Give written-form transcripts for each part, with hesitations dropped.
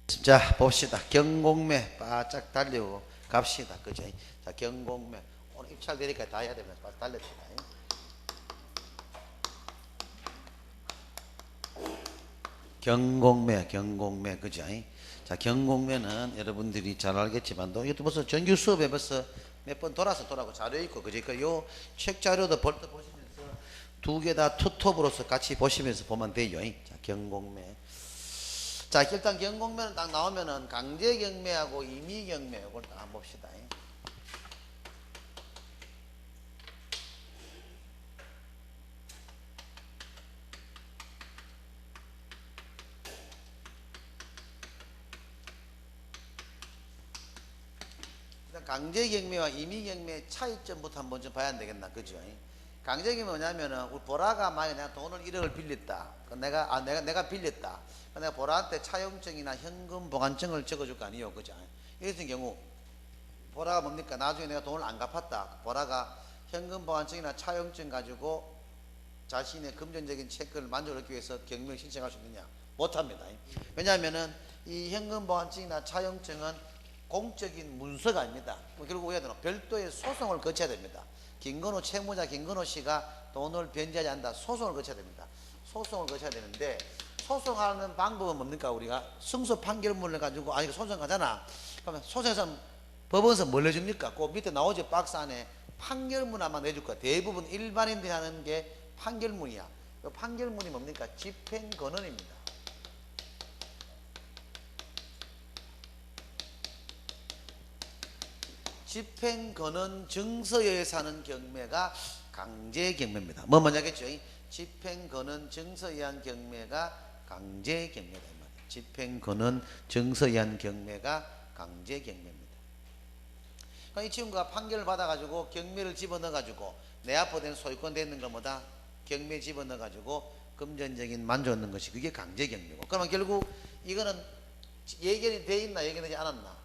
자, 봅시다. 경공매 바짝 달리고 갑시다. 그죠? 자, 경공매. 오늘 입찰되니까 다 해야 됩니다. 바짝 달립시다. 경공매, 그죠? 자, 경공매는 여러분들이 잘 알겠지만도, 이것도 벌써 정규 수업에 벌써 몇 번 돌아고 자료 있고, 그죠? 그러니까 요 책 자료도 벌써 보시면서 두 개 다 투톱으로서 같이 보시면서 보면 돼요. 자, 경공매. 자, 일단 경공매는 딱 나오면은 강제경매하고 임의경매 이걸 딱 한번 봅시다. 일단 강제경매와 임의경매의 차이점부터 한번 좀 봐야 되겠나, 그죠? 강제경매 뭐냐면은 우리 보라가 만약에 내가 돈을 1억을 빌렸다. 내가 빌렸다. 내가 보라한테 차용증이나 현금 보관증을 적어줄 거 아니에요, 그죠? 이 같은 경우 보라가 뭡니까? 나중에 내가 돈을 안 갚았다. 보라가 현금 보관증이나 차용증 가지고 자신의 금전적인 체크를 만족하기 위해서 경매를 신청할 수 있느냐? 못합니다. 왜냐하면은 이 현금 보관증이나 차용증은 공적인 문서가 아닙니다. 결국 해야 되나? 별도의 소송을 거쳐야 됩니다. 김건호 채무자 김건호 씨가 돈을 변제하지 않는다. 소송을 거쳐야 됩니다. 소송을 거쳐야 되는데 소송하는 방법은 뭡니까? 우리가 승소 판결문을 가지고 소송 가잖아. 그러면 소송에서 법원에서 뭘 내줍니까? 그 밑에 나오지 박스 안에 판결문 아마 내줄 거야. 대부분 일반인들이 하는 게 판결문이야. 이 판결문이 뭡니까? 집행권언입니다. 집행권언 증서에 의해서 하는 경매가 강제경매입니다. 뭐 뭐냐겠죠? 집행권언 증서에 의한 경매가 강제경매다. 집행권언 증서에 의한 경매가 강제경매입니다. 그러니까 이 친구가 판결을 받아가지고 경매를 집어넣어가지고 내 앞으로 소유권 되는 것보다 경매 집어넣어가지고 금전적인 만족 얻는 것이 그게 강제경매고. 그러면 결국 이거는 예견이 돼 있나 예견되지 않았나?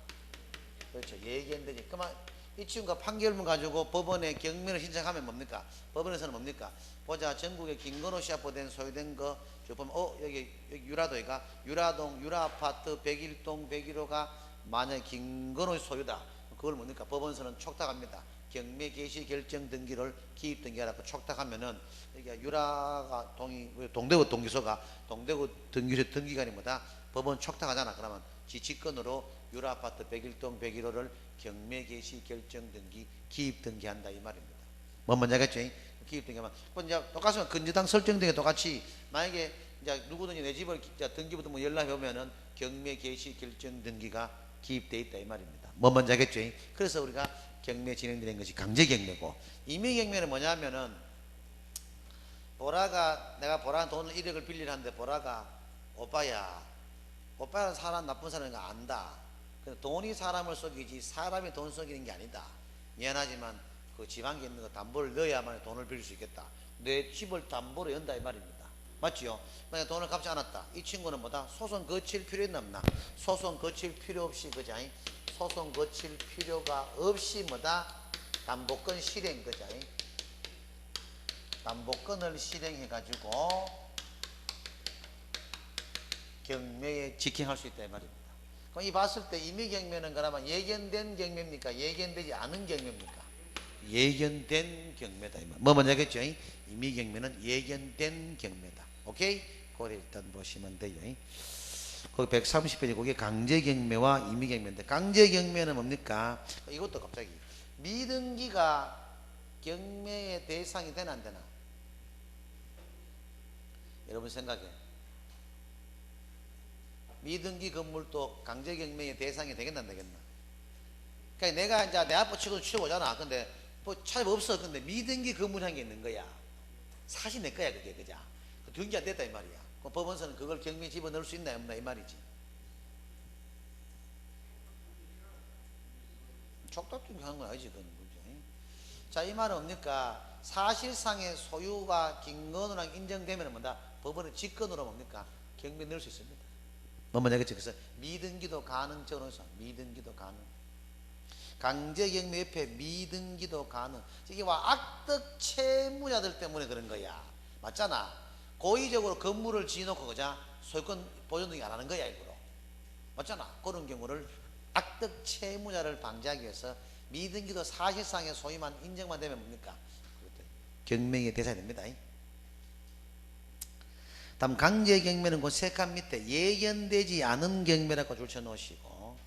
그렇죠. 예견되지. 그러면 이 친구가 판결문 가지고 법원에 경매를 신청하면 뭡니까? 법원에서는 뭡니까? 보자, 전국에 김건호 씨 앞으로 소유된 거 보면 여기 유라도가 유라동 유라아파트 101동 101호가 만약 김건호 소유다. 그걸 뭡니까? 법원에서는 촉탁합니다. 경매 개시 결정 등기를 기입 등기하라고 촉탁하면은 여기 유라가 동대구 동기소가 동대구 등기소 등기관이 뭐다? 법원 촉탁하잖아. 그러면 지치권으로 유라아파트 101동 101호를 경매 개시 결정 등기 기입 등기한다 이 말입니다. 뭔 말인지 알겠죠? 기입 등기하면 이제 똑같으면 근저당 설정 등에 똑같이 만약에 이제 누구든지 내 집을 등기부터 뭐 연락해 오면은 경매 개시 결정 등기가 기입돼 있다 이 말입니다. 뭔 말인지 알겠죠? 그래서 우리가 경매 진행되는 것이 강제경매고, 임의경매는 뭐냐면은 내가 보라한 돈을 1억을 빌리는데 보라가 오빠는 사람 나쁜 사람인 거 안다. 돈이 사람을 속이지 사람이 돈 속이는 게 아니다. 미안하지만 그 지방에 있는 거 담보를 넣어야만 돈을 빌릴 수 있겠다. 내 집을 담보로 연다 이 말입니다. 맞지요? 만약 돈을 갚지 않았다. 이 친구는 뭐다? 소송 거칠 필요 있나 없나? 소송 거칠 필요 없이 그자? 소송 거칠 필요가 없이 뭐다? 담보권 실행 그자? 담보권을 실행해 가지고 경매에 직행할 수 있다 이 말입니다. 그럼 이 봤을 때 임의경매는 그러면 예견된 경매입니까? 예견되지 않은 경매입니까? 예견된 경매다. 뭐 뭐냐겠죠? 임의경매는 예견된 경매다. 오케이? 그걸 일단 보시면 돼요. 거기 130페이지 거기 강제경매와 임의경매인데, 강제경매는 뭡니까? 이것도 갑자기 미등기가 경매의 대상이 되나 안 되나? 여러분 생각에 미등기 건물도 강제경매의 대상이 되겠나 안 되겠나? 그러니까 내가 이제 내 앞으로 치고 오잖아. 근데 뭐 차이 없어. 근데 미등기 건물한 게 있는 거야. 사실 내 거야 그게 그자. 등기 안 됐다 이 말이야. 그럼 법원서는 그걸 경매에 집어넣을 수 있나 없나 이 말이지. 촉탁 등기하는 건 아니지 그건. 자, 이 말은 뭡니까? 사실상의 소유가 김건호랑 인정되면 뭐다? 법원의 직권으로 뭡니까? 경매에 넣을 수 있습니다. 뭐 뭐냐겠죠? 그래서 미등기도 가능적으로 미등기도 가능. 강제경매 옆에 미등기도 가능. 이게 와 악덕 채무자들 때문에 그런 거야. 맞잖아. 고의적으로 건물을 지어놓고 그자 소유권 보존 등기 안 하는 거야 일부러. 맞잖아. 그런 경우를 악덕 채무자를 방지하기 위해서 미등기도 사실상의 소유만 인정만 되면 뭡니까? 경매의 대상이 됩니다. 다음 강제 경매는 그 세 칸 밑에 예견되지 않은 경매라고 줄쳐 놓으시고,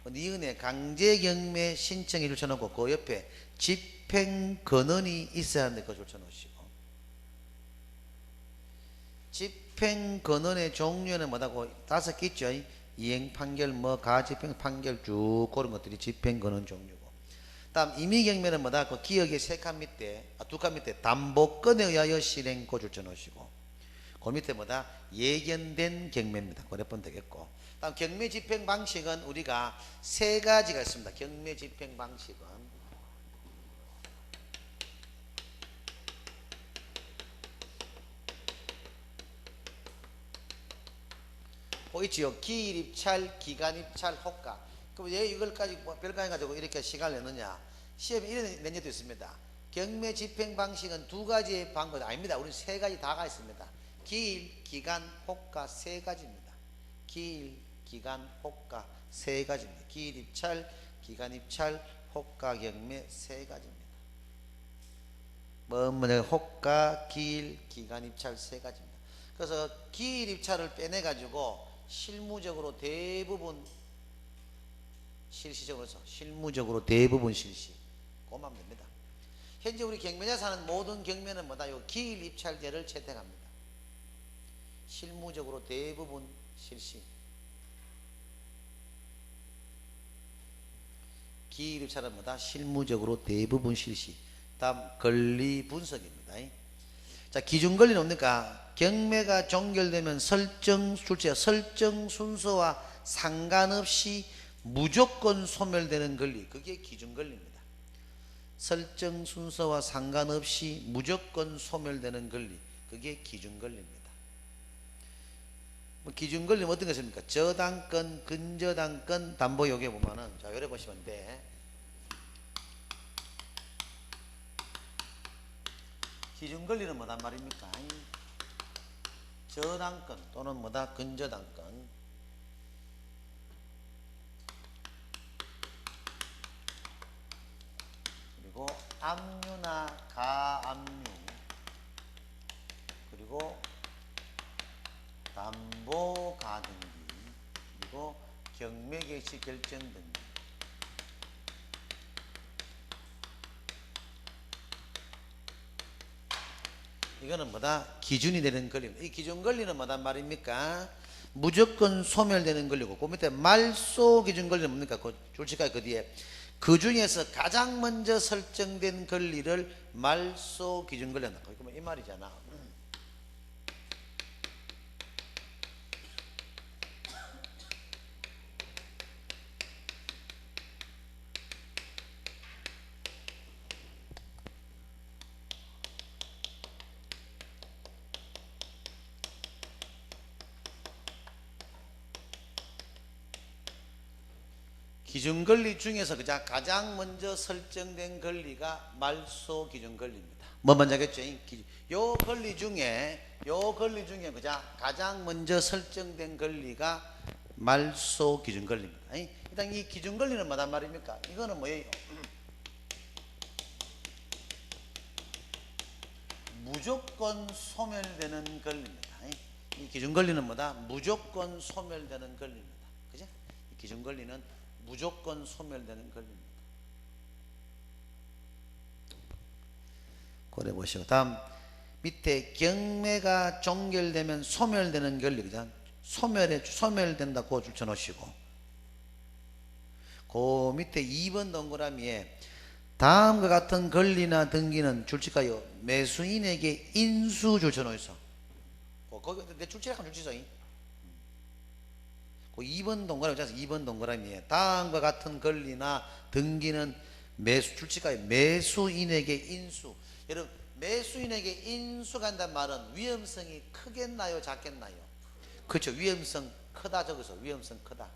니은에 강제 경매 신청에 줄쳐 놓고 그 옆에 집행 근원이 있어야 하는데 그거 줄쳐 놓으시고, 집행 근원의 종류는 뭐다고 5개 있죠. 이행 판결, 뭐 가집행 판결 쭉 그런 것들이 집행 근원 종류고, 다음 임의 경매는 뭐다? 그 기억의 세 칸 밑에, 두 칸 밑에 담보권에 의하여 실행 고 줄쳐 놓으시고, 그 밑에 뭐다? 예견된 경매입니다. 그래 보면 되겠고, 다음 경매 집행 방식은 우리가 세 가지가 있습니다. 경매 집행 방식은 있지요. 기일 입찰, 기간 입찰, 호가. 그럼 왜 이걸까지 별거 해가지고 이렇게 시간을 내느냐? 시험에 이런 낸 적도 있습니다. 경매 집행 방식은 두 가지의 방법이 아닙니다. 우리 세 가지 다가 있습니다. 기일, 기간, 호가 세 가지입니다. 기일, 기간, 호가 세 가지입니다. 기일 입찰, 기간 입찰, 호가 경매 세 가지입니다. 먼저 호가, 기일, 기간 입찰 세 가지입니다. 그래서 기일 입찰을 빼내 가지고 실무적으로 대부분 실시적으로 해서 실무적으로 대부분 실시 그만 됩니다. 현재 우리 경매자에서 하는 모든 경매는 뭐다? 요 기일 입찰제를 채택합니다. 실무적으로 대부분 실시. 기일 입찰은 뭐다? 실무적으로 대부분 실시. 다음 권리 분석입니다. 자, 기준 권리는 뭡니까? 경매가 종결되면 설정 순서와 상관없이 무조건 소멸되는 권리, 그게 기준 권리입니다. 설정 순서와 상관없이 무조건 소멸되는 권리, 그게 기준 권리입니다. 기준 권리는 어떤 것입니까? 저당권, 근저당권, 담보 요구에 보면은, 자, 요래 보시면 돼. 기준 권리는 뭐단 말입니까? 저당권 또는 뭐다? 근저당권. 그리고 압류나 가압류. 그리고 담보 가등기. 그리고 경매 개시 결정 등기. 이거는 뭐다? 기준이 되는 권리입니다. 이 기준 권리는 뭐단 말입니까? 무조건 소멸되는 권리고, 그 밑에 말소 기준 권리는 뭡니까? 그 줄치까지 그 뒤에 그 중에서 가장 먼저 설정된 권리를 말소 기준 권리한다. 그러면 이 말이잖아. 기준 권리 중에서 가장 먼저 설정된 권리가 말소 기준 권리입니다. 뭐 먼저 하겠죠? 요 권리 중에 가장 먼저 설정된 권리가 말소 기준 권리입니다. 일단 이 기준 권리는 뭐단 말입니까? 이거는 뭐예요? 무조건 소멸되는 권리입니다. 이 기준 권리는 뭐다? 무조건 소멸되는 권리입니다. 그죠? 이 기준 권리는 무조건 소멸되는 권리입니다. 그래 보시고, 다음 밑에 경매가 종결되면 소멸되는 권리, 그죠? 소멸된다고 줄쳐 놓으시고, 그 밑에 2번 동그라미에 다음과 같은 권리나 등기는 줄칠까요? 매수인에게 인수 줄쳐 놓으셔. 거기 내 줄치라고 줄치죠. 그 2번 동그라미, 2번 동그라미에 다음과 같은 권리나 등기는 줄치까요? 매수인에게 인수. 여러분, 매수인에게 인수가 한다는 말은 위험성이 크겠나요, 작겠나요? 그렇죠. 위험성 크다. 적어서 위험성 크다.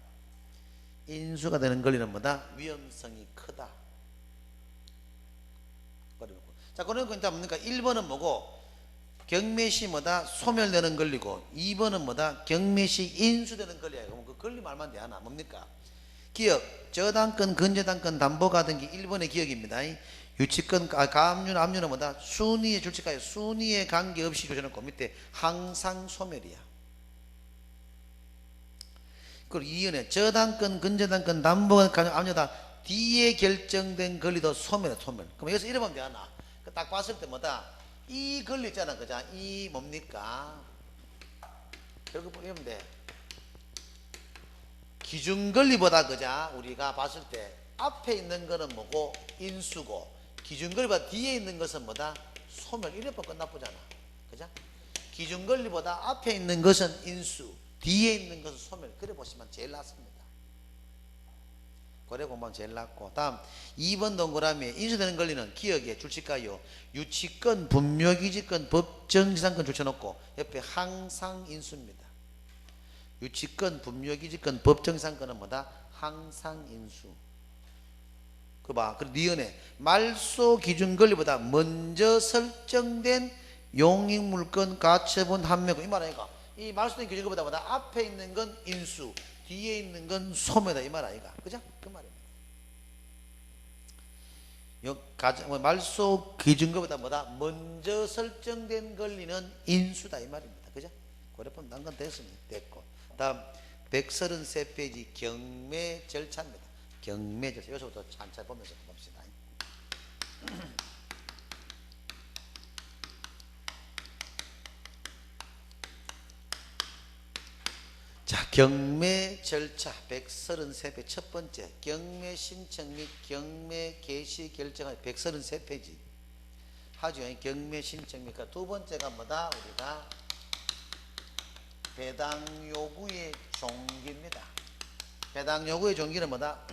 인수가 되는 권리는 뭐다? 위험성이 크다. 자, 그러니까 뭡니까? 1번은 뭐고, 경매시 뭐다 소멸되는 권리고 2번은 뭐다 경매시 인수되는 권리야. 그럼 그 권리 말만 돼 하나 뭡니까? 기억 저당권 근저당권 담보가등기 1번의 기억입니다. 유치권 가압류나 압류는 뭐다 순위의 줄치가요. 순위에 관계없이 조져놓고 밑에 항상 소멸이야. 그리고 2번에 저당권 근저당권 담보가등기 압류다 뒤에 결정된 권리도 소멸이야. 소멸. 그럼 여기서 이래 보면 되나? 딱 봤을 때 뭐다 이 권리 있잖아 그자 이 뭡니까 결국 보면 돼 기준 권리보다 그자 우리가 봤을 때 앞에 있는 거는 뭐고 인수고 기준 권리보다 뒤에 있는 것은 뭐다 소멸. 이래 보면 끝나쁘잖아 그자 기준 권리보다 앞에 있는 것은 인수 뒤에 있는 것은 소멸. 그래 보시면 제일 낫습니다. 그래 보면 제일 낫고 다음 2번 동그라미에 인수되는 권리는 기억에 줄칠까요? 유치권, 분묘기지권, 법정지상권 줄쳐놓고 옆에 항상 인수입니다. 유치권, 분묘기지권, 법정지상권은 뭐다? 항상 인수. 그봐. 그리고 니은에 말소 기준 권리보다 먼저 설정된 용익물권 가처분 한매고 이 말 아이가? 이 말소된 기준 권리보다 뭐다? 앞에 있는 건 인수, 뒤에 있는 건 소매다 이 말 아이가? 그죠? 그 말입니다. 말소 기준권보다 뭐다? 먼저 설정된 권리는 인수다 이 말입니다. 그죠? 고려폰 난건 됐습니다. 됐고 다음 133페이지 경매 절차입니다. 경매 절차 여기서부터 천천히 보면서 봅시다. 자, 경매 절차 133페이지 첫 번째 경매 신청 및 경매 개시 결정할 133페이지 하죠. 경매 신청 및 두 번째가 뭐다? 우리가 배당 요구의 종기입니다. 배당 요구의 종기는 뭐다?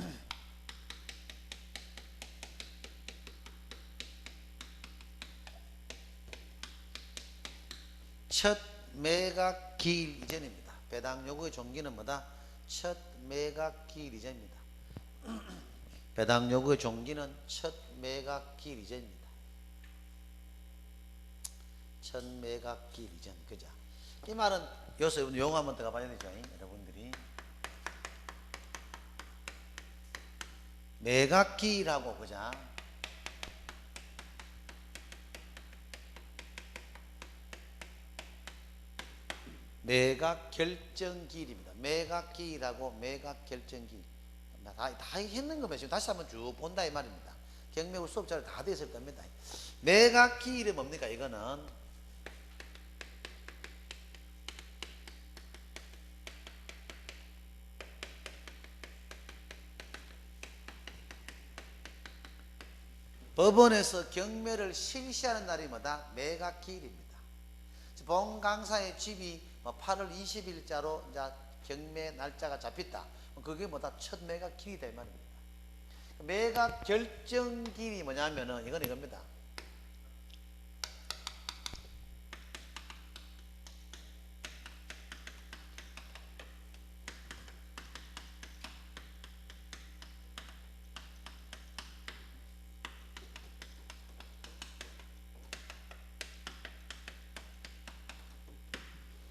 첫 매각기일 이전입니다. 배당 요구의 종기는 뭐다? 첫 매각기일 이전입니다. 배당 요구의 종기는 첫 매각기일 이전입니다. 첫 매각기일 이전. 그죠? 이 말은 여기서 용어 한번 들어가봐야 되죠. 여러분들이 매각기일하고 그죠? 매각 결정기일입니다. 매각기일하고 매각 결정기일 다 했는 거면 지금 다시 한번 쭉 본다 이 말입니다. 경매우 수업자를 다 됐을 겁니다. 매각기일이 뭡니까? 이거는 법원에서 경매를 실시하는 날이 뭐다? 매각기일입니다. 본 강사의 집이 8월 20일자로 이제 경매 날짜가 잡혔다. 그게 뭐다? 첫 매각기일이다 이 말입니다. 매각 결정기일이 뭐냐면은 이건 이겁니다.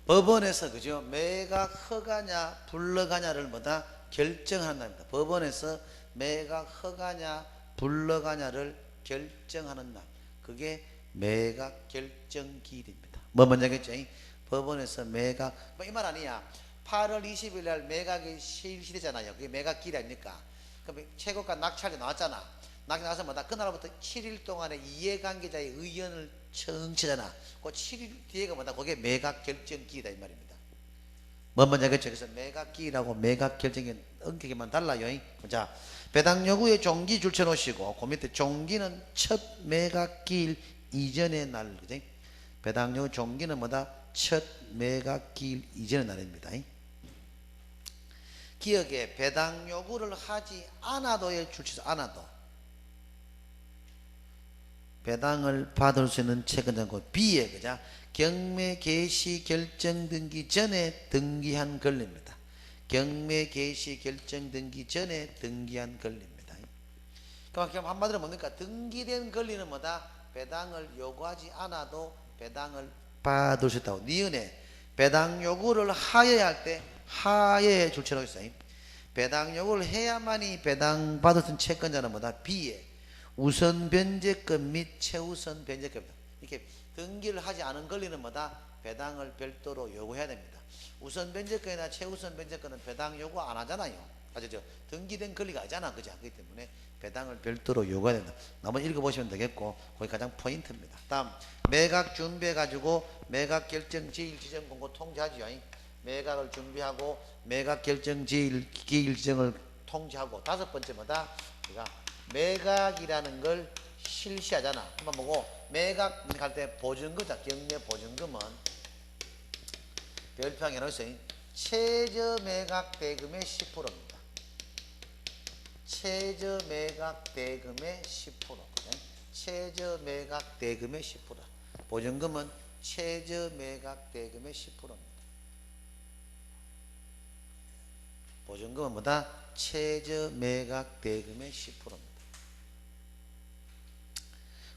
법원에서 그죠? 매각 허가냐 불허가냐를 뭐다? 결정하는 날입니다. 법원에서 매각 허가냐 불허가냐를 결정하는 날. 그게 매각 결정기일입니다. 뭐 먼저겠죠? 법원에서 매각 이 말 아니야. 8월 20일 날 매각이 실시되잖아요. 그게 매각기일 아닙니까? 그럼 최고가 낙찰이 나왔잖아. 낙찰 나와서 뭐다? 그날부터 7일 동안에 이해관계자의 의견을 청취잖아. 그 7일 뒤에가 뭐다? 그게 매각 결정기일이다 이 말입니다. 뭐 먼저겠죠? 그래서 매각기일하고 매각 결정기는 엄격히만 달라요. 자, 배당 요구의 종기 줄쳐 놓으시고 그 밑에 종기는 첫 매각기일 이전의 날. 그죠? 배당 요구 종기는 뭐다? 첫 매각기일 이전의 날입니다. 기억에 배당 요구를 하지 않아도의 줄쳐서 않아도 배당을 받을 수 있는 채권자고 B에 그죠? 경매 개시 결정 등기 전에 등기한 권리입니다. 경매 개시 결정 등기 전에 등기한 권리입니다. 그럼 한마디로 뭡니까? 등기된 권리는 뭐다? 배당을 요구하지 않아도 배당을 받을 수 있다고. 니은에 배당 요구를 하여야 할 때 하여에 줄쳐놓고 있어요. 배당 요구를 해야만이 배당 받을 수 있는 채권자는 뭐다? B에 우선 변제권 및 최우선 변제권입니다. 이렇게 등기를 하지 않은 권리는 뭐다? 배당을 별도로 요구해야 됩니다. 우선 변제권이나 최우선 변제권은 배당 요구 안 하잖아요. 아시죠? 등기된 권리가 아니잖아. 그죠? 그렇기 때문에 배당을 별도로 요구해야 된다. 한번 읽어보시면 되겠고, 거기 가장 포인트입니다. 다음, 매각 준비해가지고 매각 결정 지일 지정 공고 통지하죠. 매각을 준비하고 매각 결정 지일 기일 지정을 통지하고, 다섯 번째 뭐다? 우리가 매각이라는 걸 실시하잖아. 한번 보고, 매각할 때 보증금자, 경매 보증금은 별표항에 넣었어요. 최저 매각 대금의 10%입니다. 최저 매각 대금의 10%. 최저 매각 대금의 10%. 보증금은 최저 매각 대금의 10%입니다. 보증금은 뭐다? 최저 매각 대금의 10%입니다.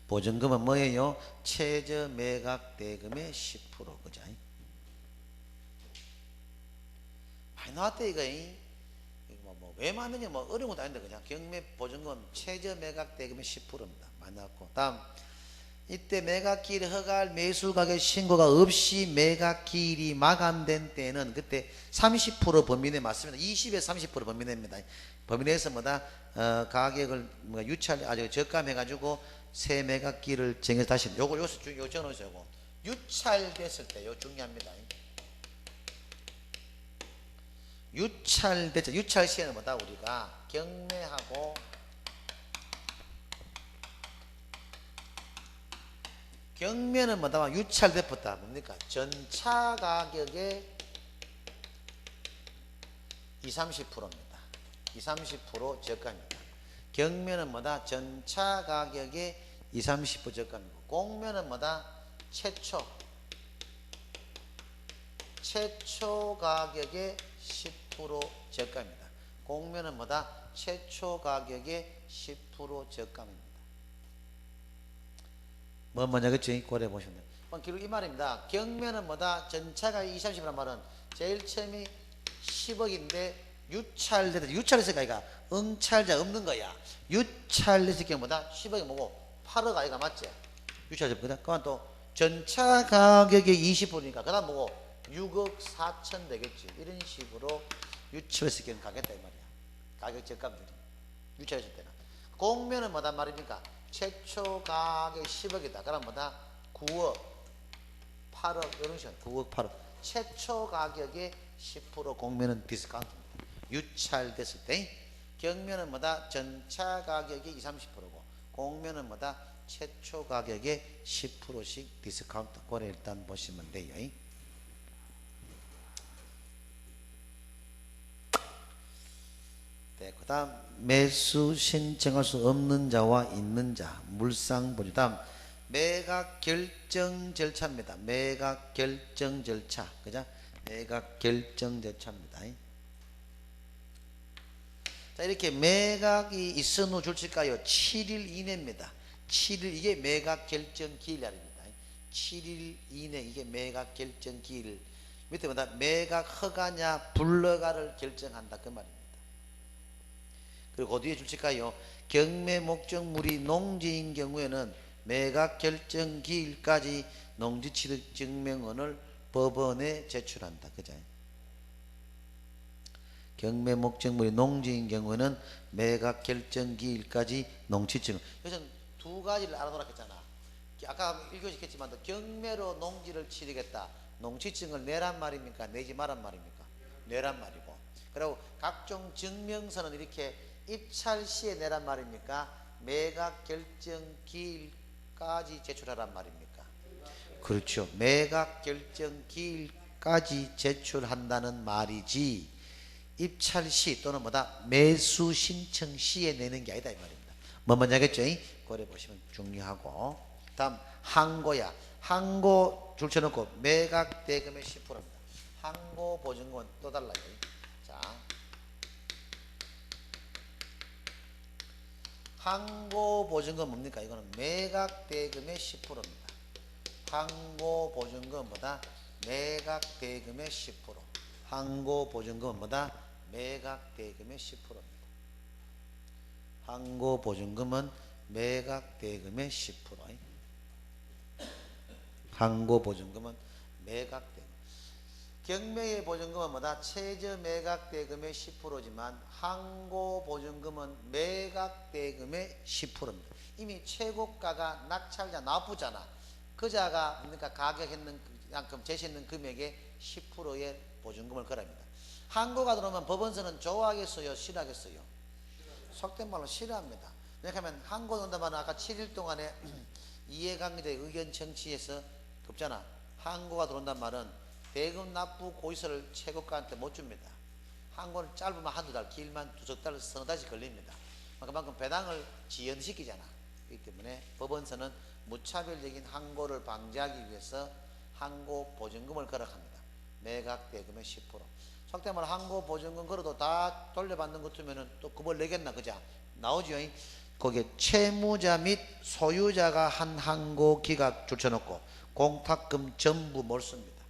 보증금은 뭐예요? 최저 매각 대금의 10%. 그죠? 많이 나왔대, 이거. 왜 맞느냐, 뭐, 어려운 것도 아닌데, 그냥 경매 보증금 최저 매각 대금의 10%입니다. 많이 나왔고. 다음, 이때 매각기일에 허가할 매수 가격 신고가 없이 매각기일이 마감된 때는 그때 30% 범위 내 맞습니다. 20에서 30% 범위 내입니다. 범위 내에서 뭐다? 가격을 유찰, 아주 적감해가지고 새 매각기일을 정해서 다시, 요거 적어놓으세요. 요거. 유찰됐을 때, 요 중요합니다. 유찰됐죠. 유찰 시에는 뭐다? 우리가 경매하고 경매는 뭐다? 유찰됐다. 뭡니까? 전차 가격의 20, 30%입니다. 20, 30% 저가입니다. 경매는 뭐다? 전차 가격의 20, 30% 저가입니다. 공매는 뭐다? 최초 가격의 10% 저가입니다. 공매는 뭐다? 최초 가격의 10% 저가입니다. 뭐 뭐냐겠죠? 고려해 보시면 돼요. 기록 이 말입니다. 경매는 뭐다? 전차가 20, 30이란 말은 제일 처음이 10억인데 유찰됐다. 유찰했을 거야. 응찰자 없는 거야. 유찰됐을 경우 뭐다? 10억이 뭐고 8억 아이가 맞지? 유찰됐거든. 그건 또 전차 가격의 20%니까 그다음 뭐고 6억 4천 되겠지. 이런 식으로 유찰했을 경우 가겠다 이 말이야. 가격 저가율이 유찰했을 때는. 공매는 뭐다 말입니까? 최초 가격 10억이다. 그럼 뭐다? 9억, 8억 이런 식으로 9억, 8억. 최초 가격의 10% 공매는 디스카운트입니다. 유찰됐을 때. 경매는 뭐다? 전차 가격의 20, 30%고 공매는 뭐다? 최초 가격의 10%씩 디스카운트. 그래 일단 보시면 돼요. 네, 그 다음 매수 신청할 수 없는 자와 있는 자 물상보조. 다음 매각 결정 절차입니다. 매각 결정 절차. 그죠? 매각 결정 절차입니다. 자, 이렇게 매각이 있은 후 줄칠까요? 7일 이내입니다. 7일 이게 매각 결정 기일날입니다. 7일 이내 이게 매각 결정 기일. 밑에 뭐다? 매각 허가냐 불허가를 결정한다 그 말입니다. 그리고 그 뒤에 줄칠까요? 경매 목적물이 농지인 경우에는 매각 결정 기일까지 농지취득 증명원을 법원에 제출한다. 그죠? 경매 목적물이 농지인 경우에는 매각 결정 기일까지 농지증. 여기서 두 가지를 알아놓으라 했잖아. 아까 읽어주겠지만 경매로 농지를 취득했다. 농지증을 내란 말입니까? 내지 말란 말입니까? 내란 말이고. 그리고 각종 증명서는 이렇게 입찰 시에 내란 말입니까? 매각 결정 기일까지 제출하란 말입니까? 그렇죠. 매각 결정 기일까지 제출한다는 말이지 입찰 시 또는 뭐다? 매수 신청 시에 내는 게 아니다 이 말입니다. 뭐 먼저 하겠죠? 고려 보시면 중요하고. 다음 항고야. 항고 줄쳐놓고 매각 대금의 10%입니다. 항고 보증금은 또 달라요. 자, 항고 보증금 뭡니까? 이거는 매각 대금의 10%입니다. 항고보증금보다 매각대금의 10%. 항고보증금은 뭐다? 매각대금의 10%입니다. 항고보증금은 매각대금의 10%. 항고보증금은 매각대금. 경매의 보증금은 뭐다? 최저 매각대금의 10%지만 항고보증금은 매각대금의 10%입니다. 이미 최고가가 낙찰자 납부잖아. 그자가 그러니까 가격했는 만큼 제시했는 금액의 10%의 보증금을 걸합니다. 항고가 들어오면 법원서는 좋아하겠어요? 싫어하겠어요? 속된 말로 싫어합니다. 왜냐하면 항고 논다면 아까 7일 동안에 이해관계자의 의견 청취에서 없잖아. 항고가 들어온단 말은 대금 납부 고의서를 최고가한테 못 줍니다. 항고는 짧으면 한두 달, 길면 두석 달, 서너 달씩 걸립니다. 그만큼 배당을 지연시키잖아. 그렇기 때문에 법원서는 무차별적인 항고를 방지하기 위해서 항고 보증금을 걸어갑니다. 매각 대금의 10%. 속된 말로 항고 보증금 걸어도 다 돌려받는 것 같으면 또 그걸 내겠나, 그자? 나오죠. 거기에 채무자 및 소유자가 한 항고 기각 줄쳐놓고 공탁금 전부 몰수입니다.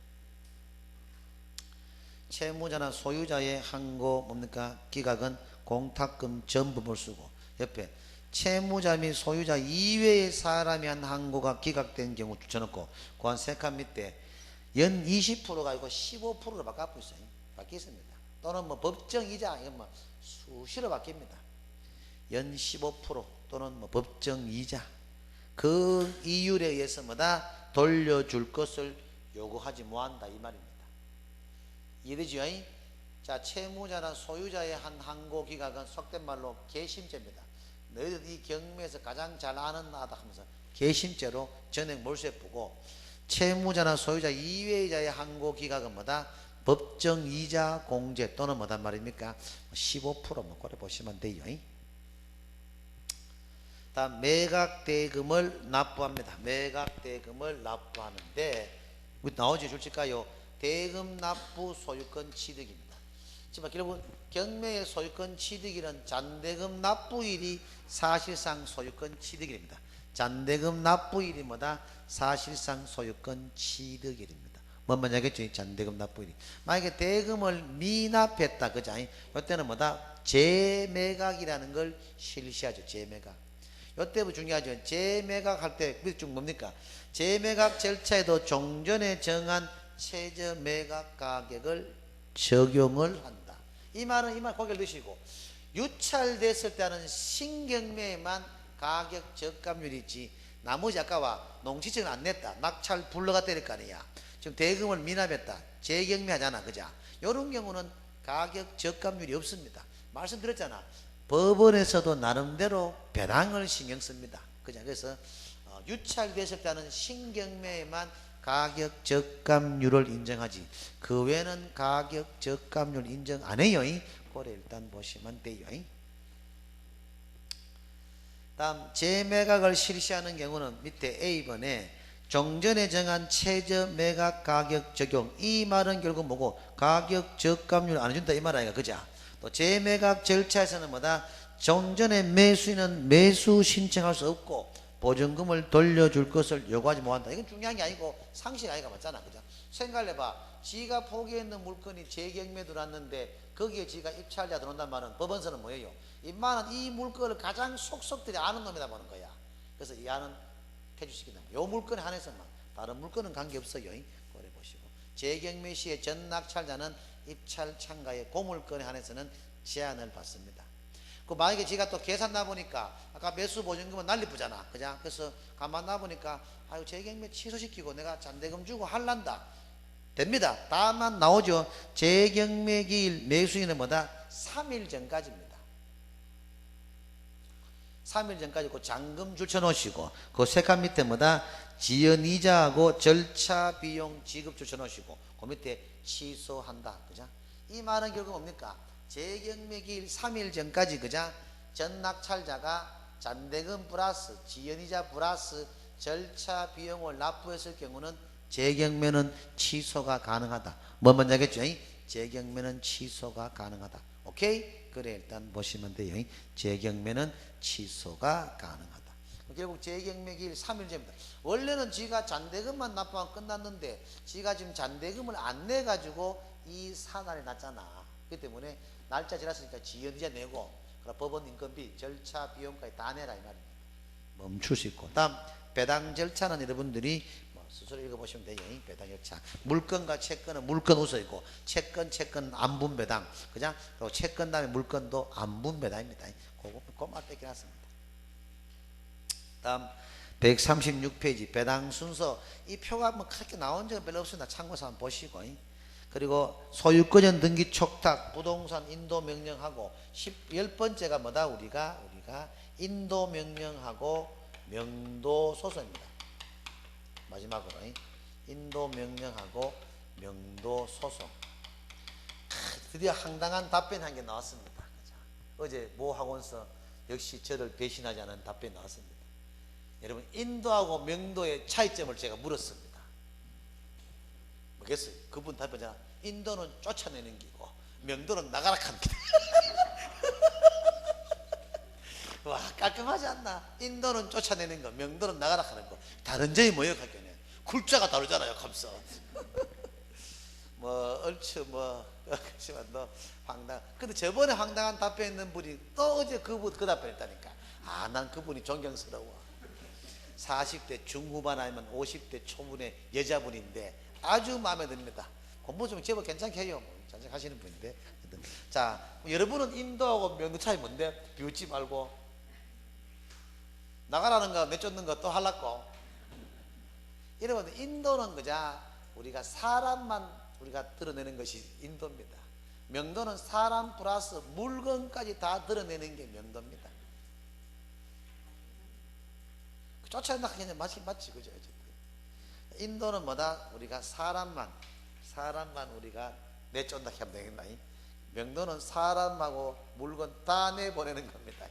채무자나 소유자의 항고 뭡니까? 기각은 공탁금 전부 몰수고, 옆에 채무자 및 소유자 이외의 사람이 한 항고가 기각된 경우 줄쳐놓고 고한 세 칸 밑에 연 20%가 아니고 15%로 바뀌고 있어요. 바뀌었습니다. 또는 뭐 법정이자 이건 뭐 수시로 바뀝니다. 연 15% 또는 뭐 법정이자 그 이율에 의해서 뭐다 돌려줄 것을 요구하지 못한다 이 말입니다. 이해되죠? 자, 채무자나 소유자의 한 항고 기각은 속된 말로 개심죄입니다. 너희들 이 경매에서 가장 잘 아는 나다 하면서 개심죄로 전액 몰수해 보고, 채무자나 소유자 이외의 자의 항고 기각은 뭐다? 법정이자 공제 또는 뭐단 말입니까? 15%뭐 그래 보시면 돼요. 다음 매각대금을 납부합니다. 매각대금을 납부하는데 나오죠? 줄칠까요? 대금 납부 소유권 취득입니다. 지금 결국 경매의 소유권 취득일은 잔대금 납부일이 사실상 소유권 취득일입니다. 잔대금 납부일이 뭐다? 사실상 소유권 취득일입니다. 뭔 말이냐겠죠? 잔대금 납부일이. 만약에 대금을 미납했다, 그죠? 이때는 뭐다? 재매각이라는 걸 실시하죠. 재매각. 이때부터 중요하죠. 재매각 할 때 좀 뭡니까? 재매각 절차에도 종전에 정한 최저 매각 가격을 적용을 한다. 이 말은 고개를 드시고, 유찰됐을 때는 신경매에만 가격 적감률이 있지 나머지 아까와 농지청은 안 냈다, 낙찰 불러가 때릴 거 아니야. 지금 대금을 미납했다, 재경매 하잖아, 그자? 이런 경우는 가격 적감률이 없습니다. 말씀드렸잖아. 법원에서도 나름대로 배당을 신경 씁니다. 그죠? 그래서 유찰됐을 때는 신경매에만 가격 적감률을 인정하지 그 외에는 가격 적감률 인정 안 해요. 그래 일단 보시면 돼요. 다음 재매각을 실시하는 경우는 밑에 A번에 종전에 정한 최저 매각 가격 적용, 이 말은 결국 뭐고? 가격 적감률 안 해준다 이 말 아니가, 그자? 또 재매각 절차에서는 뭐다? 종전에 매수인은 매수 신청할 수 없고 보증금을 돌려줄 것을 요구하지 못한다. 이건 중요한 게 아니고 상식 아이가 맞잖아, 그죠? 생각해봐. 지가 포기했는 물건이 재경매 들어왔는데 거기에 지가 입찰자 들어온단 말은 법원서는 뭐예요? 임마는 이 물건을 가장 속속들이 아는 놈이다 보는 거야. 그래서 이 안은 퇴주시킨다. 요 물건에 한해서만, 다른 물건은 관계없어요. 그래 보시고, 재경매 시에 전 낙찰자는 입찰 참가의 그 물건에 한해서는 제한을 받습니다. 그 만약에 지가 또 계산 나보니까 아까 매수 보증금은 난리쁘잖아, 그죠? 그래서 가만 나보니까 아유 재경매 취소시키고 내가 잔대금 주고 할란다. 됩니다. 다만 나오죠. 재경매 기일 매수인은 뭐다? 3일 전까지입니다. 3일 전까지 그 잔금 줄쳐 놓으시고, 그 세 칸 밑에 뭐다? 지연이자하고 절차 비용 지급 줄쳐 놓으시고, 그 밑에 취소한다, 그죠? 이 말은 결국 뭡니까? 재경매 기일 3일 전까지, 그자? 전 낙찰자가 잔대금 플러스 지연이자 플러스 절차 비용을 납부했을 경우는 재경매는 취소가 가능하다. 뭐 먼저 하겠죠? 재경매는 취소가 가능하다. 오케이? 그래 일단 보시면 돼요. 재경매는 취소가 가능하다. 결국 재경매기일 3일째입니다. 원래는 지가 잔대금만 납부하면 끝났는데 지가 지금 잔대금을 안 내가지고 이 사날이 났잖아. 그렇기 때문에 날짜 지났으니까 지연이자 내고 법원 인건비 절차 비용까지 다 내라 이 말입니다. 멈출 수 있고. 다음 배당 절차는 여러분들이 스스로 읽어보시면 돼요. 배당 절차. 물건과 채권은 물건 우선이고 채권 안분 배당. 그냥 그리고 채권 다음에 물건도 안분 배당입니다. 그것만 뺏겨놨습니다. 다음 136페이지 배당 순서. 이 표가 뭐 그렇게 나온 적은 별로 없습니다. 참고서 한번 보시고. 그리고 소유권전 등기 촉탁 부동산 인도 명령하고 10번째가 뭐다? 우리가 인도 명령하고 명도 소송입니다. 마지막으로 인도 명령하고 명도 소송. 드디어 황당한 답변 한 개 나왔습니다. 어제 모 학원서 역시 저를 배신하지 않은 답변이 나왔습니다. 여러분 인도하고 명도의 차이점을 제가 물었습니다. 뭐겠어요? 그분 답변이잖아. 인도는 쫓아내는 기고 명도는 나가라 하는 기. 와 깔끔하지 않나? 인도는 쫓아내는 거, 명도는 나가라 하는 거. 다른 점이 뭐예요? 학교는 글자가 다르잖아요. 감사. 뭐 얼추 뭐 그렇지만 너 황당. 근데 저번에 황당한 답변했는 분이 또 어제 그 답변했다니까. 아 난 그분이 존경스러워. 40대 중후반 아니면 50대 초반의 여자분인데 아주 마음에 듭니다. 공부 좀 제법 괜찮게 해요. 잘 하시는 분인데. 자, 여러분은 인도하고 명도 차이 뭔데? 비웃지 말고 나가라는 거 내쫓는 거 또 하려고. 여러분 인도는 그저 우리가 사람만 우리가 드러내는 것이 인도입니다. 명도는 사람 플러스 물건까지 다 드러내는 게 명도입니다. 쫓아낸다 그냥 맞지 그죠? 인도는 뭐다? 우리가 사람만 우리가 내쫓는다 하면 되겠나? 명도는 사람하고 물건 다 내보내는 겁니다.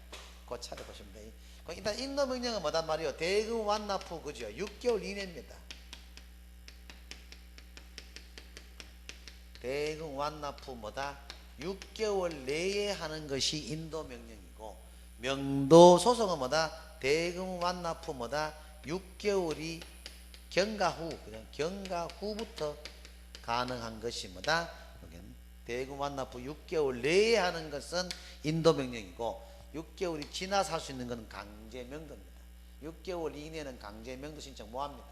그 차례 보시면 돼요. 일단 인도 명령은 뭐단 말이요? 대금 완납 후 그죠? 6개월 이내입니다. 대금 완납 후 뭐다? 6개월 내에 하는 것이 인도 명령이고 명도 소송은 뭐다? 대금 완납 후 뭐다? 6개월이 경과 후부터 가능한 것이 뭐다? 대금 완납 후 6개월 내에 하는 것은 인도 명령이고 6개월이 지나서 할 수 있는 것은 강제 명도입니다. 6개월 이내는 강제 명도 신청 못합니다.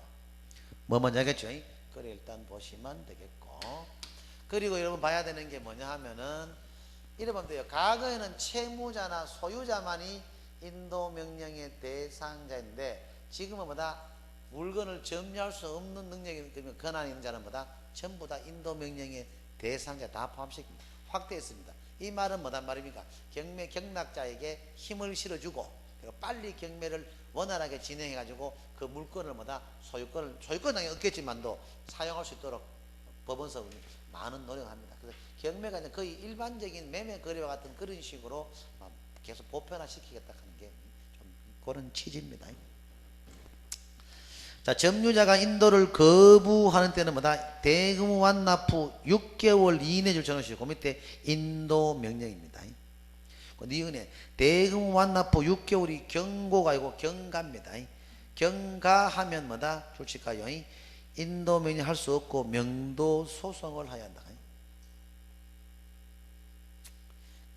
뭐 먼저 하겠죠? 그래 일단 보시면 되겠고. 그리고 여러분 봐야 되는 게 뭐냐 하면은 이러면 돼요. 과거에는 채무자나 소유자만이 인도 명령의 대상자인데 지금은 뭐다? 물건을 점유할 수 없는 능력이 권한이 있는 자는 뭐다? 전부 다 인도 명령의 대상자 다 포함시킵니다. 확대했습니다. 이 말은 뭐단 말입니까? 경매 경락자에게 힘을 실어주고 그리고 빨리 경매를 원활하게 진행해가지고 그 물건을 뭐다? 소유권은 당연히 얻겠지만도 사용할 수 있도록 법원서 많은 노력을 합니다. 그래서 경매가 거의 일반적인 매매 거래와 같은 그런 식으로 계속 보편화시키겠다 하는 게 좀 그런 취지입니다. 자, 점유자가 인도를 거부하는 때는 뭐다? 대금 완납 후 6개월 이내 줄 정하시고 그 밑에 인도 명령입니다. 니은에 대금 완납 후 6개월이 경고가 아니고 경가입니다. 경가하면 뭐다? 줄칠까요? 인도 명령 할 수 없고 명도 소송을 해야 한다.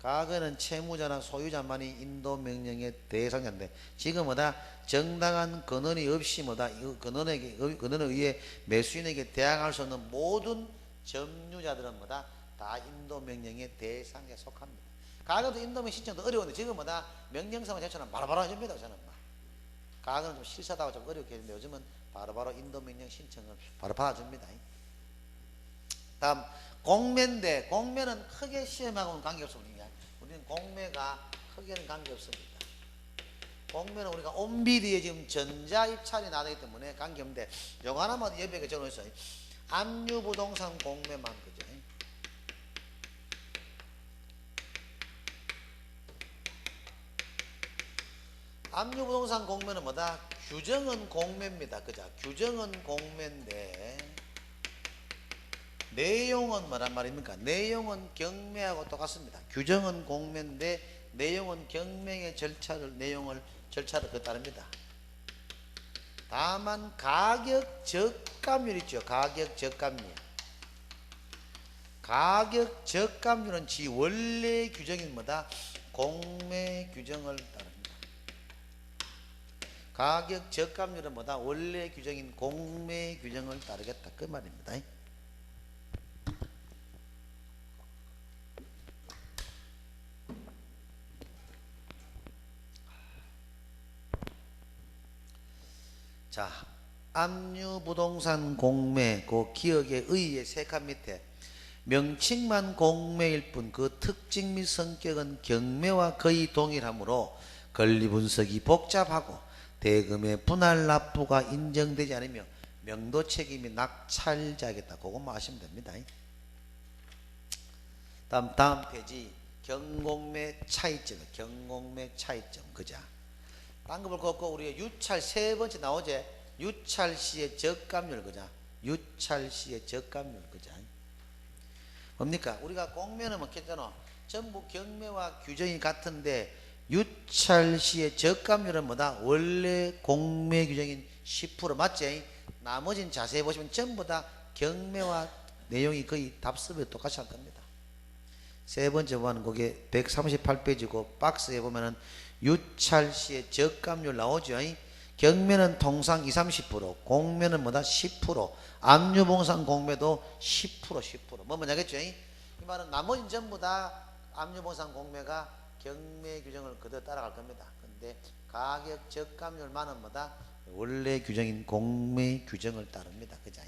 과거는 채무자나 소유자만이 인도 명령의 대상자인데 지금 뭐다? 정당한 근원이 없이 뭐다? 근원에 의해 매수인에게 대항할 수 없는 모든 점유자들은 뭐다? 다 인도 명령의 대상에 속합니다. 과거도 인도 명령 신청도 어려웠는데 지금 뭐다? 명령서만 제출하면 바로바로 해줍니다. 저는 과거는 좀 실사다고 좀 어렵게 했는데 요즘은 바로바로 인도 명령 신청을 바로 받아줍니다. 다음 공매인데 공매는 크게 시험하고는 관계없습니다. 우리는 공매가 크게는 관계없습니다. 공매는 우리가 온비리에 지금 전자 입찰이 나되기 때문에 관계없는데 요거 하나만 옆에 적어놓으세요. 압류부동산 공매만 그죠? 압류부동산 공매는 뭐다? 규정은 공매입니다. 그죠? 규정은 공매인데 내용은 뭐란 말입니까? 내용은 경매하고 똑같습니다. 규정은 공매인데 내용은 경매의 절차를 그 따릅니다. 다만 가격 저감률 있죠. 가격 저감률. 가격 저감률은 지 원래 규정인 뭐다? 공매 규정을 따릅니다. 가격 저감률은 뭐다? 원래 규정인 공매 규정을 따르겠다. 그 말입니다. 자, 압류부동산 공매, 그 기억의 의의 세 칸 밑에 명칭만 공매일 뿐 그 특징 및 성격은 경매와 거의 동일하므로 권리 분석이 복잡하고 대금의 분할 납부가 인정되지 않으며 명도 책임이 낙찰자겠다. 그것만 아시면 됩니다. 다음 페이지 경공매 차이점. 경공매 차이점. 그자. 딴 거 볼 거 없고 우리가 유찰 세 번째 나오제. 유찰 시의 저감률. 그자. 유찰 시의 저감률. 그자. 뭡니까? 우리가 공매는 뭐 했잖아. 전부 경매와 규정이 같은데 유찰 시의 저감률은 뭐다? 원래 공매 규정인 10% 맞지? 나머지는 자세히 보시면 전부 다 경매와 내용이 거의 답습에 똑같이 할 겁니다. 세 번째 보면 그게 138페이지고 박스에 보면은 유찰 시의 저감률 나오죠. 경매는 통상 20, 30%, 공매는 뭐다? 10%, 압류봉산 공매도 10%. 뭐 뭐냐겠죠? 이 말은 나머지는 전부 다 압류봉산 공매가 경매 규정을 그대로 따라갈 겁니다. 근데 가격 저감률만은 뭐다? 원래 규정인 공매 규정을 따릅니다. 그죠?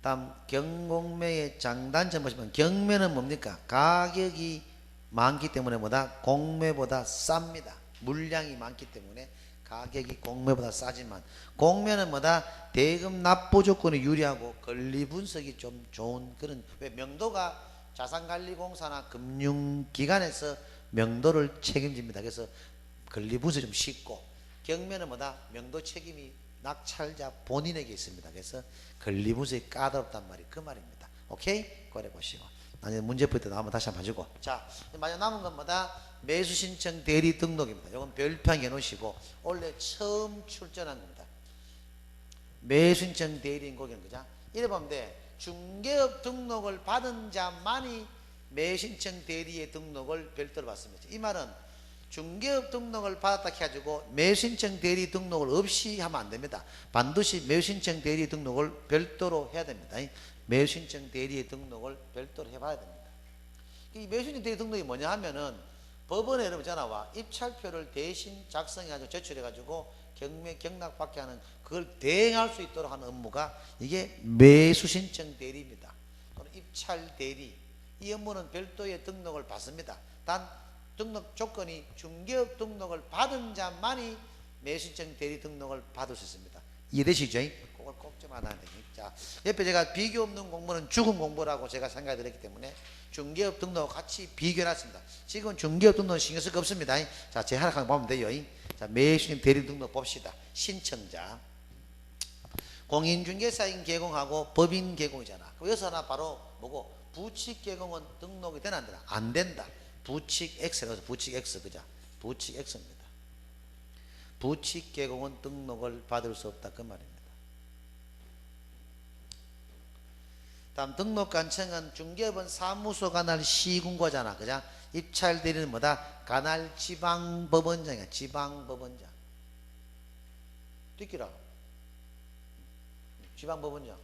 다음 경공매의 장단점 보시면 경매는 뭡니까? 가격이 많기 때문에 뭐다? 공매보다 쌉니다. 물량이 많기 때문에 가격이 공매보다 싸지만 공매는 뭐다? 대금 납부 조건이 유리하고 권리 분석이 좀 좋은 그런, 왜 명도가 자산관리공사나 금융기관에서 명도를 책임집니다. 그래서 권리 분석이 좀 쉽고 경매는 뭐다? 명도 책임이 낙찰자 본인에게 있습니다. 그래서 권리 분석이 까다롭단 말이 그 말입니다. 오케이? 그래 보시고 나중에 문제 풀 때 나오면 다시 한번 봐주고. 자, 마지막 남은 건 뭐다? 매수 신청 대리 등록입니다. 이건 별표에 놓으시고 원래 처음 출전한 겁니다. 매수 신청 대리 등록인 거죠. 이래 보면 돼. 중개업 등록을 받은 자만이 매수 신청 대리의 등록을 별도로 받습니다. 이 말은 중개업 등록을 받았다 해가지고 매수신청 대리 등록을 없이 하면 안 됩니다. 반드시 매수신청 대리 등록을 별도로 해야 됩니다. 매수신청 대리의 등록을 별도로 해봐야 됩니다. 이 매수신청 대리 등록이 뭐냐 하면은 법원에 여러분 전화와 입찰표를 대신 작성해가지고 제출해가지고 경매 경락받게 하는 그걸 대행할 수 있도록 하는 업무가 이게 매수신청 대리입니다. 또는 입찰 대리. 이 업무는 별도의 등록을 받습니다. 단 등록 조건이 중개업 등록을 받은 자만이 매수신청 대리 등록을 받을 수 있습니다. 이해되시죠? 그걸 꼭 좀 알아야 됩니다. 자, 옆에 제가 비교 없는 공부는 죽은 공부라고 제가 생각이 들었기 때문에 중개업 등록과 같이 비교해놨습니다. 지금 중개업 등록은 신경 쓸 거 없습니다. 자, 제 하나 보면 돼요. 자, 매수신 대리 등록 봅시다. 신청자 공인중개사인 개공하고 법인 개공이잖아. 그럼 여기서 하나 바로 뭐고? 부칙 개공은 등록이 되나 안 되나? 안 된다. 부칙 X라서 부칙 X. 그자? 부칙 X입니다. 부칙 개공은 등록을 받을 수 없다. 그 말입니다. 다음 등록관청은 중개업은 사무소 관할 시군과잖아. 그자? 입찰 대리는 뭐다? 관할 지방법원장이야. 지방법원장. 듣기라. 지방법원장.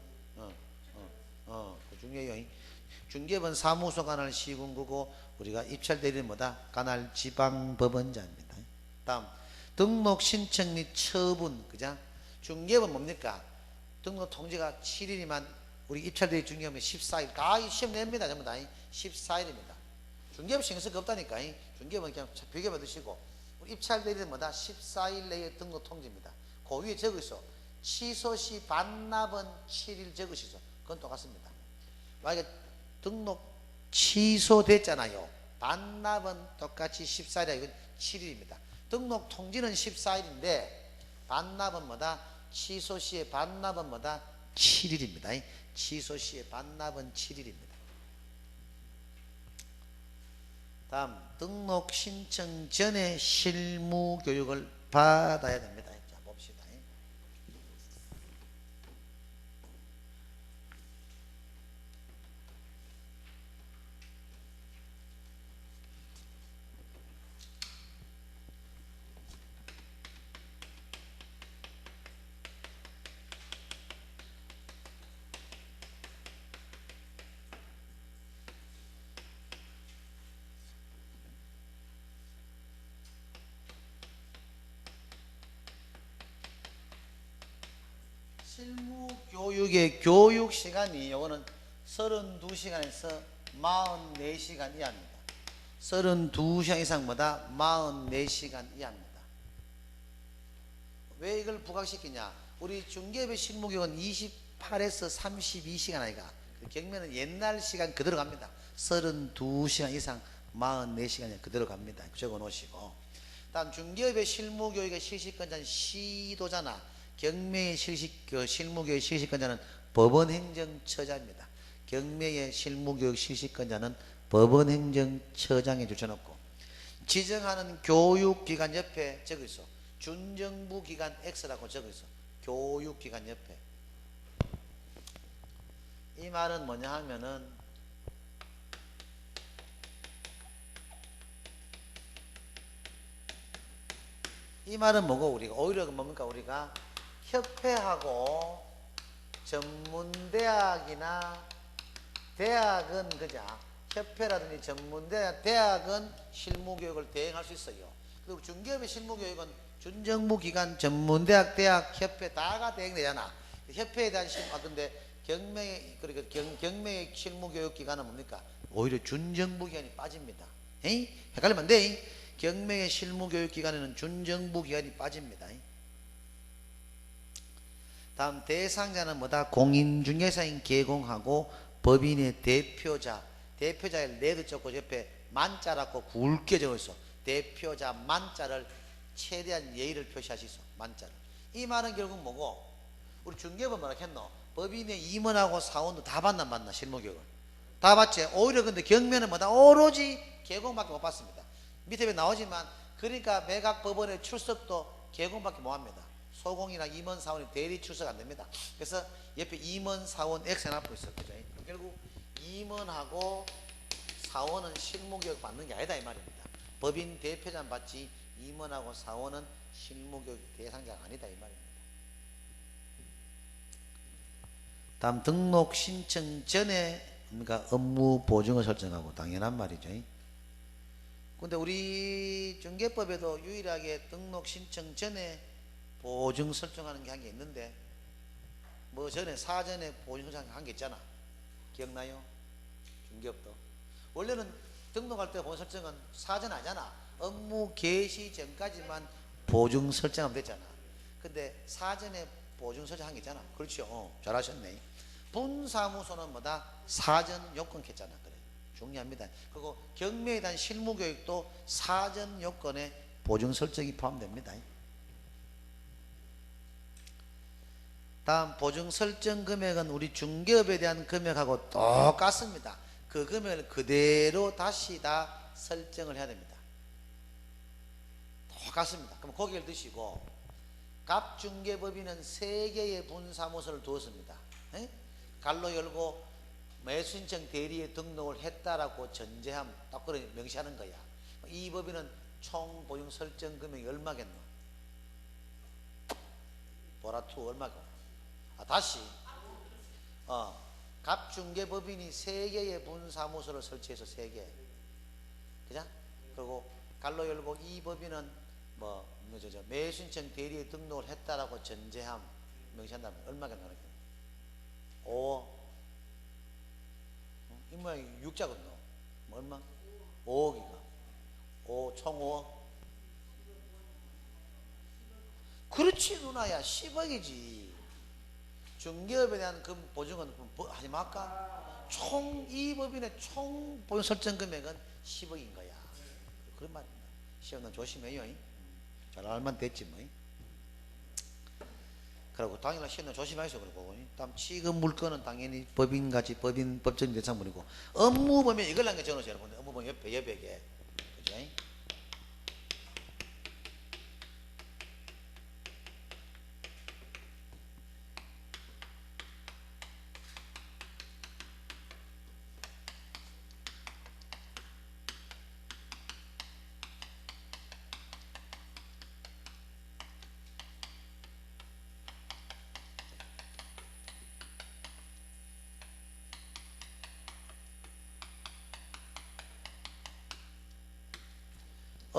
그 중요해요. 중개업은 사무소 관할 시군구고 우리가 입찰 대리는 뭐다? 관할 지방법원장입니다. 다음 등록 신청 및 처분. 그자? 중개업은 뭡니까? 등록 통지가 7일이면 우리 입찰 대리 중개업은 14일. 다 시험 냅니다. 전부 다 14일입니다. 중개업 신경 쓸 거 없다니까. 중개업은 그냥 비교 받으시고 우리 입찰 대리는 뭐다? 14일 내에 등록 통지입니다. 그 위에 적으시오. 취소 시 반납은 7일 적으시죠. 그건 똑같습니다. 만약에 등록 취소됐잖아요. 반납은 똑같이 14일이야. 이건 7일입니다. 등록 통지는 14일인데 반납은 뭐다? 취소 시의 반납은 뭐다? 7일입니다. 취소 시의 반납은 7일입니다. 다음 등록 신청 전에 실무 교육을 받아야 됩니다. 자, 봅시다. 실무 교육의 교육 시간이 요거는 32시간에서 44시간 이하입니다. 32시간 이상보다 44시간 이하입니다. 왜 이걸 부각시키냐? 우리 중개업의 실무교육은 28에서 32시간 아이가. 경매는 옛날 시간 그대로 갑니다. 32시간 이상 44시간이 그대로 갑니다. 적어 놓으시고. 다음 중개업의 실무교육의 실시권자는 시도자나 경매의 실무교육 실시권자는 법원행정처자입니다. 경매의 실무교육 실시권자는 법원행정처장에 줄쳐놓고, 지정하는 교육기관 옆에 적어 있어. 준정부기관 X라고 적어 있어. 교육기관 옆에. 이 말은 뭐냐 하면은 이 말은 뭐고, 우리가 오히려 뭡니까? 우리가 협회하고 전문대학이나 대학은 그자 협회라든지 전문대학, 대학은 실무교육을 대행할 수 있어요. 그리고 중개업의 실무교육은 준정부기관, 전문대학, 대학, 협회 다가 대행되잖아. 협회에 대한 근데 경매의 실무교육기관은 뭡니까? 오히려 준정부기관이 빠집니다. 에이? 헷갈리면 안 돼. 경매의 실무교육기관에는 준정부기관이 빠집니다. 다음 대상자는 뭐다? 공인중개사인 개공하고 법인의 대표자. 대표자의 레드 적고 옆에 만자라고 굵게 적어있어. 대표자 만자를 최대한 예의를 표시하시소. 만자를. 이 말은 결국 뭐고? 우리 중개업은 뭐라 했노? 법인의 임원하고 사원도 다 받나 안 받나? 실무교육을 다 받지. 오히려 근데 경매는 뭐다? 오로지 개공밖에 못 받습니다. 밑에 나오지만, 그러니까 매각법원의 출석도 개공밖에 못 합니다. 소공이나 임원 사원이 대리 출석 안 됩니다. 그래서 옆에 임원 사원 X 해놓고 있어요. 그죠? 결국 임원하고 사원은 실무교육 받는 게 아니다 이 말입니다. 법인 대표자는 받지 임원하고 사원은 실무교육 대상자가 아니다 이 말입니다. 다음 등록 신청 전에 그러니까 업무 보증을 설정하고, 당연한 말이죠. 근데 우리 중개법에도 유일하게 등록 신청 전에 보증 설정하는 게 한 게 있는데, 뭐 전에 사전에 보증 설정한 게 있잖아. 기억나요? 중개업도 원래는 등록할 때 보증 설정은 사전 하잖아. 업무 개시 전까지만 보증 설정하면 됐잖아. 근데 사전에 보증 설정한 게 있잖아. 그렇죠? 잘하셨네. 분사무소는 뭐다? 사전 요건 켰잖아. 그래, 중요합니다. 그리고 경매에 대한 실무교육도 사전 요건에 보증 설정이 포함됩니다. 다음 보증 설정 금액은 우리 중개업에 대한 금액하고 똑같습니다. 그 금액을 그대로 다시 다 설정을 해야 됩니다. 똑같습니다. 그럼 고개를 드시고, 갑중개법인은 3개의 분사무소를 두었습니다. 에? 갈로 열고 매수신청 대리에 등록을 했다라고 전제함, 딱 그래 명시하는 거야. 이 법인은 총 보증 설정 금액이 얼마겠노? 보라투 얼마고? 다시 갑중개법인이 3개의 분사무소를 설치해서 3개, 그죠? 그리고 갈로 열고 이 법인은 매수신청 대리에 등록을 했다라고 전제함 명시한다면 얼마겠노? 5, 이 모양이 6자거든. 얼마? 5억이가. 총 5억. 그렇지 누나야, 10억이지. 중개업에 대한 그 보증은 하지 말까? 총 이 법인의 총 보증 설정 금액은 10억인 거야. 그런 말입니다. 시험은 조심해요. 잘 알면 됐지 뭐. 그리고 당연히 시험은 조심하셔. 그리고 다음 취급 물건은 당연히 법인같이 법적인 대상물이고, 업무 보면 이걸 한개 적어놓으세요. 여러분 업무 보면 옆에 여백에, 그죠?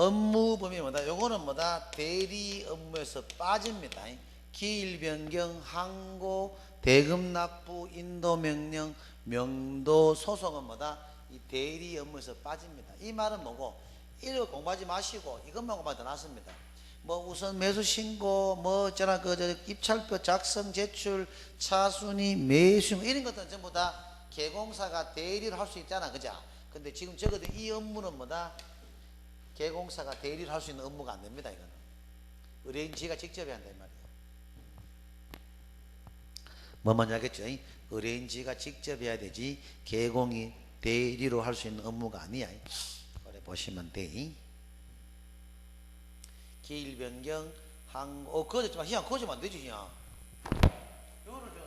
업무 범위 뭐다? 요거는 뭐다? 대리 업무에서 빠집니다. 기일 변경, 항고, 대금 납부, 인도 명령, 명도 소송은 뭐다? 이 대리 업무에서 빠집니다. 이 말은 뭐고? 이거 공부하지 마시고 이것만 공부하면 더 낫습니다. 뭐 우선 매수 신고, 뭐 어쩌나 입찰표 작성, 제출, 차순위, 매수 이런 것들은 전부 다 개공사가 대리를 할 수 있잖아, 그죠? 근데 지금 적어도 이 업무는 뭐다? 개공사가 대리를 할 수 있는 업무가 안 됩니다. 이거는 의뢰인지가 직접 해야 한다 이 말이에요. 뭐 뭔지 알겠죠? 의뢰인지가 직접 해야 되지 개공이 대리로 할 수 있는 업무가 아니야. 그래 보시면 돼. 기일 변경 항 그거 좀 희양 그거 좀 안 되지 희양. 요거를 좀